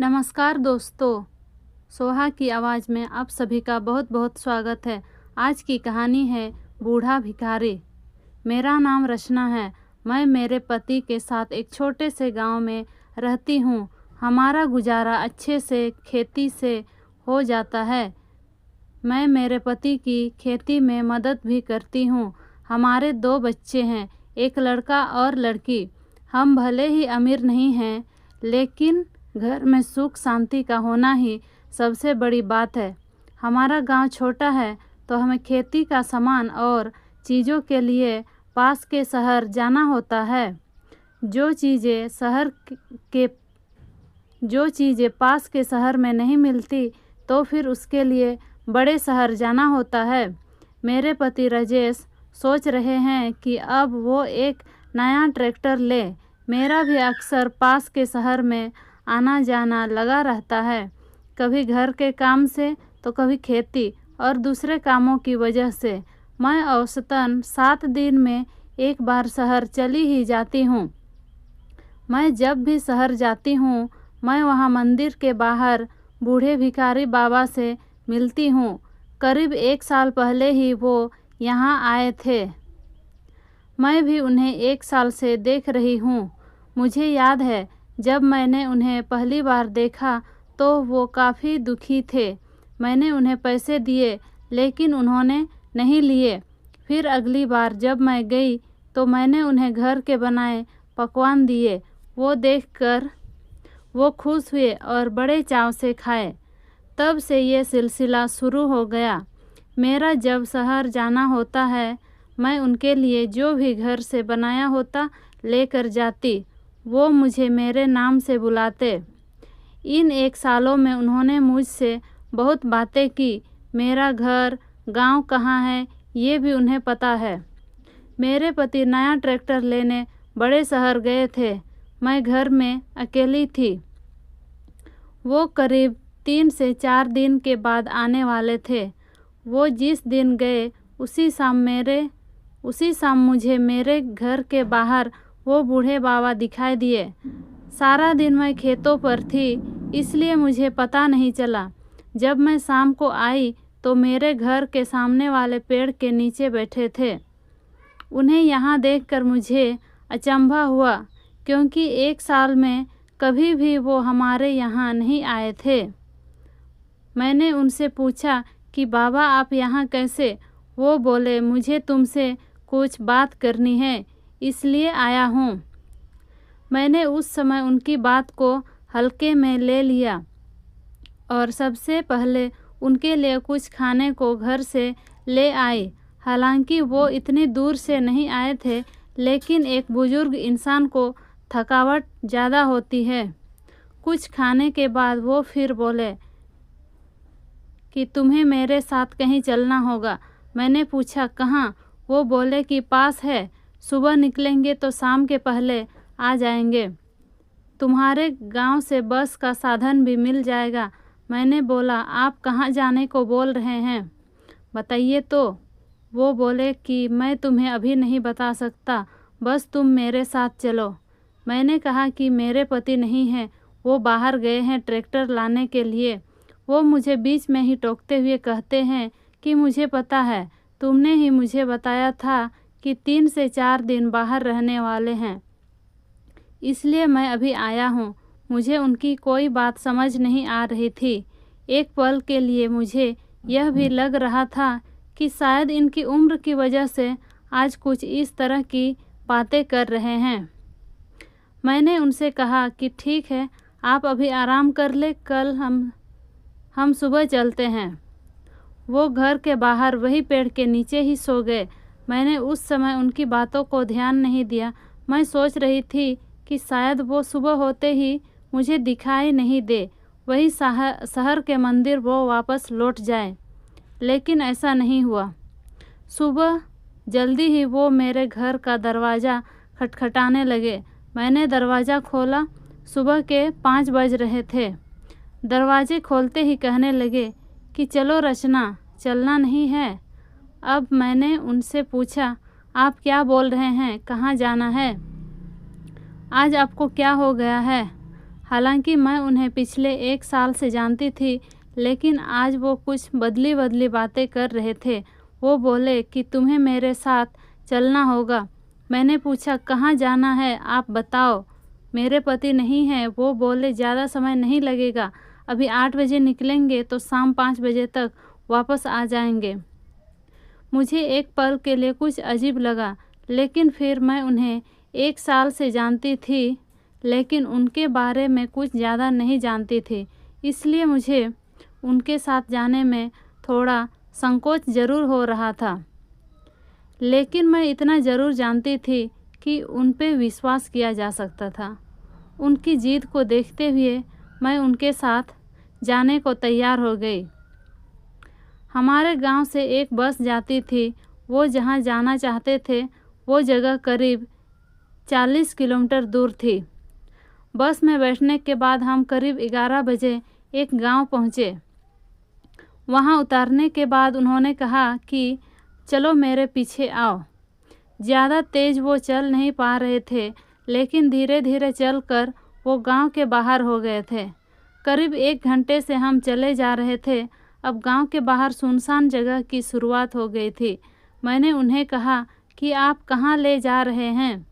नमस्कार दोस्तों, सोहा की आवाज़ में आप सभी का बहुत बहुत स्वागत है। आज की कहानी है बूढ़ा भिखारी। मेरा नाम रचना है। मैं मेरे पति के साथ एक छोटे से गांव में रहती हूँ। हमारा गुजारा अच्छे से खेती से हो जाता है। मैं मेरे पति की खेती में मदद भी करती हूँ। हमारे 2 बच्चे हैं, एक लड़का और लड़की। हम भले ही अमीर नहीं हैं, लेकिन घर में सुख शांति का होना ही सबसे बड़ी बात है। हमारा गांव छोटा है, तो हमें खेती का सामान और चीज़ों के लिए पास के शहर जाना होता है। जो चीज़ें पास के शहर में नहीं मिलती, तो फिर उसके लिए बड़े शहर जाना होता है। मेरे पति राजेश सोच रहे हैं कि अब वो एक नया ट्रैक्टर ले। मेरा भी अक्सर पास के शहर में आना जाना लगा रहता है, कभी घर के काम से तो कभी खेती और दूसरे कामों की वजह से। मैं औसतन 7 दिन में एक बार शहर चली ही जाती हूँ। मैं जब भी शहर जाती हूँ, मैं वहाँ मंदिर के बाहर बूढ़े भिखारी बाबा से मिलती हूँ। करीब 1 साल पहले ही वो यहाँ आए थे। मैं भी उन्हें 1 साल से देख रही हूँ। मुझे याद है, जब मैंने उन्हें पहली बार देखा तो वो काफ़ी दुखी थे। मैंने उन्हें पैसे दिए, लेकिन उन्होंने नहीं लिए। फिर अगली बार जब मैं गई तो मैंने उन्हें घर के बनाए पकवान दिए। वो देखकर वो खुश हुए और बड़े चाव से खाए। तब से ये सिलसिला शुरू हो गया। मेरा जब शहर जाना होता है, मैं उनके लिए जो भी घर से बनाया होता लेकर जाती। वो मुझे मेरे नाम से बुलाते। इन 1 सालों में उन्होंने मुझसे बहुत बातें की। मेरा घर, गांव कहाँ है, ये भी उन्हें पता है। मेरे पति नया ट्रैक्टर लेने बड़े शहर गए थे। मैं घर में अकेली थी। वो करीब 3 से 4 दिन के बाद आने वाले थे। वो जिस दिन गए, उसी शाम मुझे मेरे घर के बाहर वो बूढ़े बाबा दिखाई दिए। सारा दिन मैं खेतों पर थी, इसलिए मुझे पता नहीं चला। जब मैं शाम को आई तो मेरे घर के सामने वाले पेड़ के नीचे बैठे थे। उन्हें यहाँ देखकर मुझे अचंभा हुआ, क्योंकि 1 साल में कभी भी वो हमारे यहाँ नहीं आए थे। मैंने उनसे पूछा कि बाबा आप यहाँ कैसे? वो बोले, मुझे तुमसे कुछ बात करनी है, इसलिए आया हूँ। मैंने उस समय उनकी बात को हल्के में ले लिया और सबसे पहले उनके लिए कुछ खाने को घर से ले आई। हालांकि वो इतनी दूर से नहीं आए थे, लेकिन एक बुजुर्ग इंसान को थकावट ज़्यादा होती है। कुछ खाने के बाद वो फिर बोले कि तुम्हें मेरे साथ कहीं चलना होगा। मैंने पूछा कहाँ? वो बोले कि पास है, सुबह निकलेंगे तो शाम के पहले आ जाएंगे। तुम्हारे गांव से बस का साधन भी मिल जाएगा। मैंने बोला, आप कहाँ जाने को बोल रहे हैं, बताइए तो। वो बोले कि मैं तुम्हें अभी नहीं बता सकता, बस तुम मेरे साथ चलो। मैंने कहा कि मेरे पति नहीं हैं, वो बाहर गए हैं ट्रैक्टर लाने के लिए। वो मुझे बीच में ही टोकते हुए कहते हैं कि मुझे पता है, तुमने ही मुझे बताया था कि 3 से 4 दिन बाहर रहने वाले हैं, इसलिए मैं अभी आया हूँ। मुझे उनकी कोई बात समझ नहीं आ रही थी। एक पल के लिए मुझे यह भी लग रहा था कि शायद इनकी उम्र की वजह से आज कुछ इस तरह की बातें कर रहे हैं। मैंने उनसे कहा कि ठीक है, आप अभी आराम कर ले, कल हम सुबह चलते हैं। वो घर के बाहर वही पेड़ के नीचे ही सो गए। मैंने उस समय उनकी बातों को ध्यान नहीं दिया। मैं सोच रही थी कि शायद वो सुबह होते ही मुझे दिखाई नहीं दे, वही शहर के मंदिर वो वापस लौट जाए। लेकिन ऐसा नहीं हुआ। सुबह जल्दी ही वो मेरे घर का दरवाज़ा खटखटाने लगे। मैंने दरवाज़ा खोला। सुबह के 5 बज रहे थे। दरवाजे खोलते ही कहने लगे कि चलो रचना, चलना नहीं है? अब मैंने उनसे पूछा, आप क्या बोल रहे हैं, कहाँ जाना है? आज आपको क्या हो गया है? हालांकि मैं उन्हें पिछले 1 साल से जानती थी, लेकिन आज वो कुछ बदली बदली बातें कर रहे थे। वो बोले कि तुम्हें मेरे साथ चलना होगा। मैंने पूछा, कहाँ जाना है, आप बताओ। मेरे पति नहीं हैं। वो बोले, ज़्यादा समय नहीं लगेगा, अभी 8 बजे निकलेंगे तो शाम 5 बजे तक वापस आ जाएंगे। मुझे एक पल के लिए कुछ अजीब लगा, लेकिन फिर मैं उन्हें 1 साल से जानती थी, लेकिन उनके बारे में कुछ ज़्यादा नहीं जानती थी, इसलिए मुझे उनके साथ जाने में थोड़ा संकोच ज़रूर हो रहा था। लेकिन मैं इतना ज़रूर जानती थी कि उन पे विश्वास किया जा सकता था। उनकी जिद को देखते हुए मैं उनके साथ जाने को तैयार हो गई। हमारे गांव से एक बस जाती थी। वो जहां जाना चाहते थे वो जगह करीब 40 किलोमीटर दूर थी। बस में बैठने के बाद हम करीब 11 बजे एक गांव पहुंचे। वहां उतारने के बाद उन्होंने कहा कि चलो मेरे पीछे आओ। ज़्यादा तेज़ वो चल नहीं पा रहे थे, लेकिन धीरे धीरे चलकर वो गांव के बाहर हो गए थे। करीब 1 घंटे से हम चले जा रहे थे। अब गांव के बाहर सुनसान जगह की शुरुआत हो गई थी। मैंने उन्हें कहा कि आप कहाँ ले जा रहे हैं?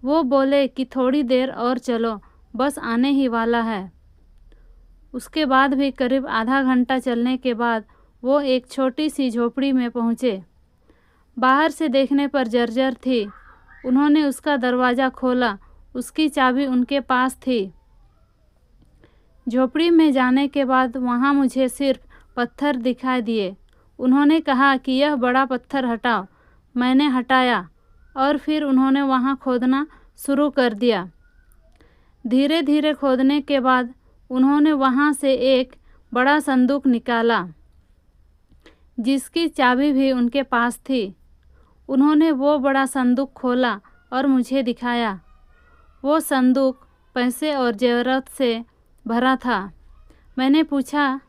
वो बोले कि थोड़ी देर और चलो, बस आने ही वाला है। उसके बाद भी करीब आधा घंटा चलने के बाद वो एक छोटी सी झोपड़ी में पहुँचे। बाहर से देखने पर जर्जर थी। उन्होंने उसका दरवाज़ा खोला। उसकी चाबी उनके पास थी। झोपड़ी में जाने के बाद वहाँ मुझे सिर्फ पत्थर दिखाई दिए। उन्होंने कहा कि यह बड़ा पत्थर हटाओ। मैंने हटाया और फिर उन्होंने वहाँ खोदना शुरू कर दिया। धीरे धीरे खोदने के बाद उन्होंने वहाँ से एक बड़ा संदूक निकाला, जिसकी चाबी भी उनके पास थी। उन्होंने वो बड़ा संदूक खोला और मुझे दिखाया। वो संदूक पैसे और जेवरात से भरा था। मैंने पूछा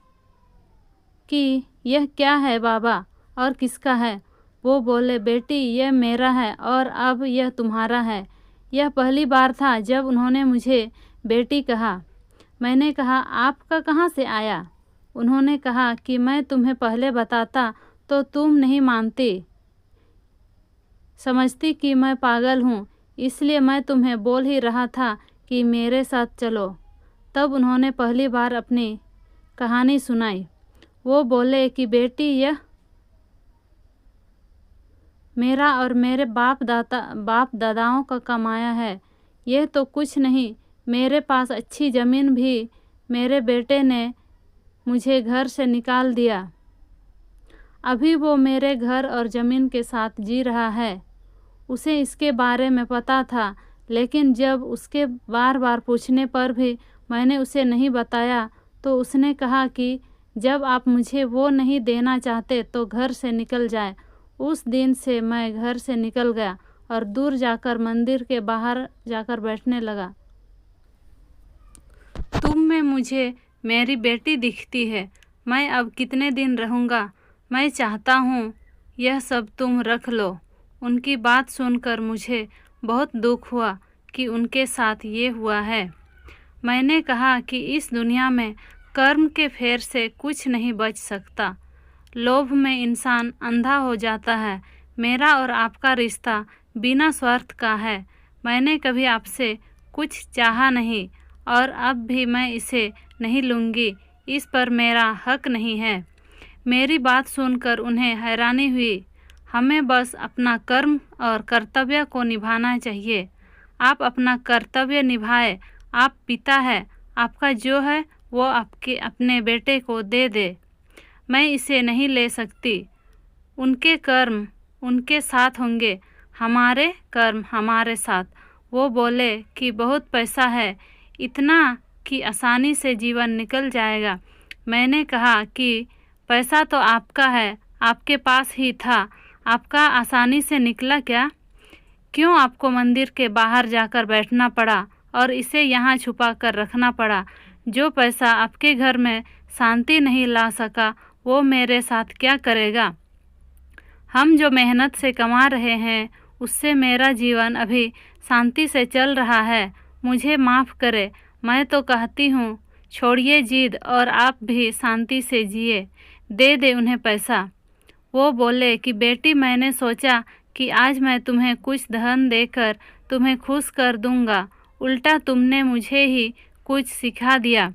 कि यह क्या है बाबा और किसका है? वो बोले, बेटी यह मेरा है और अब यह तुम्हारा है। यह पहली बार था जब उन्होंने मुझे बेटी कहा। मैंने कहा, आपका कहाँ से आया? उन्होंने कहा कि मैं तुम्हें पहले बताता तो तुम नहीं मानती, समझती कि मैं पागल हूँ, इसलिए मैं तुम्हें बोल ही रहा था कि मेरे साथ चलो। तब उन्होंने पहली बार अपनी कहानी सुनाई। वो बोले कि बेटी यह मेरा और मेरे बाप दादाओं का कमाया है। यह तो कुछ नहीं, मेरे पास अच्छी ज़मीन भी मेरे बेटे ने मुझे घर से निकाल दिया। अभी वो मेरे घर और ज़मीन के साथ जी रहा है। उसे इसके बारे में पता था, लेकिन जब उसके बार बार पूछने पर भी मैंने उसे नहीं बताया तो उसने कहा कि जब आप मुझे वो नहीं देना चाहते तो घर से निकल जाए। उस दिन से मैं घर से निकल गया और दूर जाकर मंदिर के बाहर जाकर बैठने लगा। तुम में मुझे मेरी बेटी दिखती है। मैं अब कितने दिन रहूँगा? मैं चाहता हूँ यह सब तुम रख लो। उनकी बात सुनकर मुझे बहुत दुख हुआ कि उनके साथ ये हुआ है। मैंने कहा कि इस दुनिया में कर्म के फेर से कुछ नहीं बच सकता। लोभ में इंसान अंधा हो जाता है। मेरा और आपका रिश्ता बिना स्वार्थ का है। मैंने कभी आपसे कुछ चाहा नहीं और अब भी मैं इसे नहीं लूँगी। इस पर मेरा हक नहीं है। मेरी बात सुनकर उन्हें हैरानी हुई। हमें बस अपना कर्म और कर्तव्य को निभाना चाहिए। आप अपना कर्तव्य निभाए। आप पिता है, आपका जो है वो आपके अपने बेटे को दे दे। मैं इसे नहीं ले सकती। उनके कर्म उनके साथ होंगे, हमारे कर्म हमारे साथ। वो बोले कि बहुत पैसा है, इतना कि आसानी से जीवन निकल जाएगा। मैंने कहा कि पैसा तो आपका है, आपके पास ही था, आपका आसानी से निकला क्या? क्यों आपको मंदिर के बाहर जाकर बैठना पड़ा और इसे यहाँ छुपा कर रखना पड़ा? जो पैसा आपके घर में शांति नहीं ला सका वो मेरे साथ क्या करेगा? हम जो मेहनत से कमा रहे हैं उससे मेरा जीवन अभी शांति से चल रहा है। मुझे माफ़ करे, मैं तो कहती हूँ छोड़िए जिद और आप भी शांति से जिए, दे दे उन्हें पैसा। वो बोले कि बेटी, मैंने सोचा कि आज मैं तुम्हें कुछ धन देकर तुम्हें खुश कर दूंगा, उल्टा तुमने मुझे ही कुछ सिखा दिया।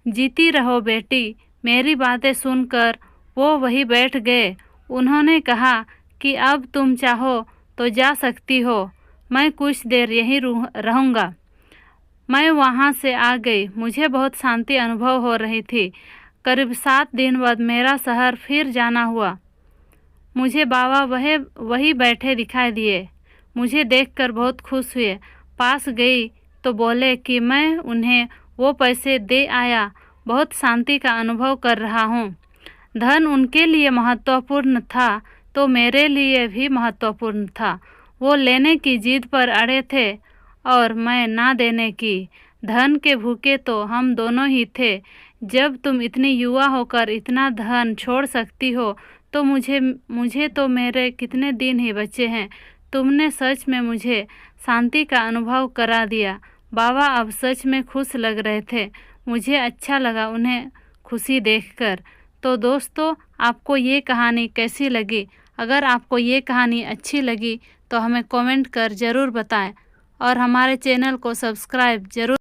जीती रहो बेटी। मेरी बातें सुनकर वो वहीं बैठ गए। उन्होंने कहा कि अब तुम चाहो तो जा सकती हो, मैं कुछ देर यहीं रहूँगा। मैं वहाँ से आ गई। मुझे बहुत शांति अनुभव हो रही थी। करीब 7 दिन बाद मेरा शहर फिर जाना हुआ। मुझे बाबा वही बैठे दिखाई दिए। मुझे देखकर बहुत खुश हुए। पास गई तो बोले कि मैं उन्हें वो पैसे दे आया, बहुत शांति का अनुभव कर रहा हूँ। धन उनके लिए महत्वपूर्ण था तो मेरे लिए भी महत्वपूर्ण था। वो लेने की जिद पर अड़े थे और मैं ना देने की। धन के भूखे तो हम दोनों ही थे। जब तुम इतनी युवा होकर इतना धन छोड़ सकती हो तो मुझे तो मेरे कितने दिन ही बचे हैं। तुमने सच में मुझे शांति का अनुभव करा दिया। बाबा अब सच में खुश लग रहे थे। मुझे अच्छा लगा उन्हें खुशी देखकर। तो दोस्तों, आपको ये कहानी कैसी लगी? अगर आपको ये कहानी अच्छी लगी तो हमें कमेंट कर ज़रूर बताएं और हमारे चैनल को सब्सक्राइब ज़रूर